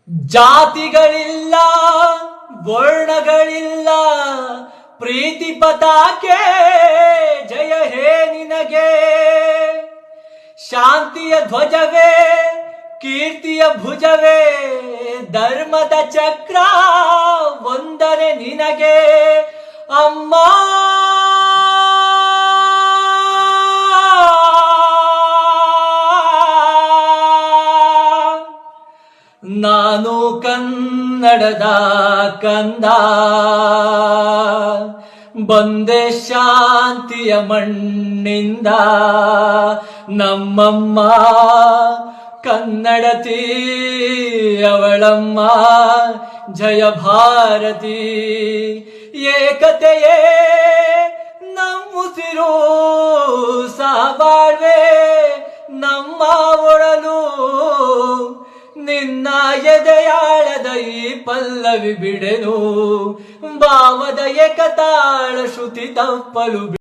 ಜಾತಿಗಳಿಲ್ಲ, ವರ್ಣಗಳಿಲ್ಲ, ಪ್ರೀತಿ ಪತಾಕೆ ಜಯ ಹೇ ನಿನಗೆ. ಶಾಂತಿಯ ಧ್ವಜವೇ, ಕೀರ್ತಿಯ ಭುಜವೇ, ಧರ್ಮದ ಚಕ್ರ ವಂದನೆ ನಿನಗೆ ಅಮ್ಮ. ನಾನು ಕನ್ನಡದ ಕಂದ, ಬಂದೆ ಶಾಂತಿಯ ಮಣ್ಣಿಂದ. ನಮ್ಮಮ್ಮ ಕನ್ನಡತಿ ಅವಳಮ್ಮ, ಜಯ ಭಾರತಿ. ಏಕತೆಯೇ ನಮ್ಮುಸಿರು, ಸಹಬಾಳ್ವೆ ನಮ್ಮ ಒಡಲು. ನಿನ್ನ ಎದೆಯಾಳದ ಈ ಪಲ್ಲವಿ ಬಿಡೆನು, ಭಾವದ ಏಕತಾಳ ಶ್ರುತಿ ತಪ್ಪಲು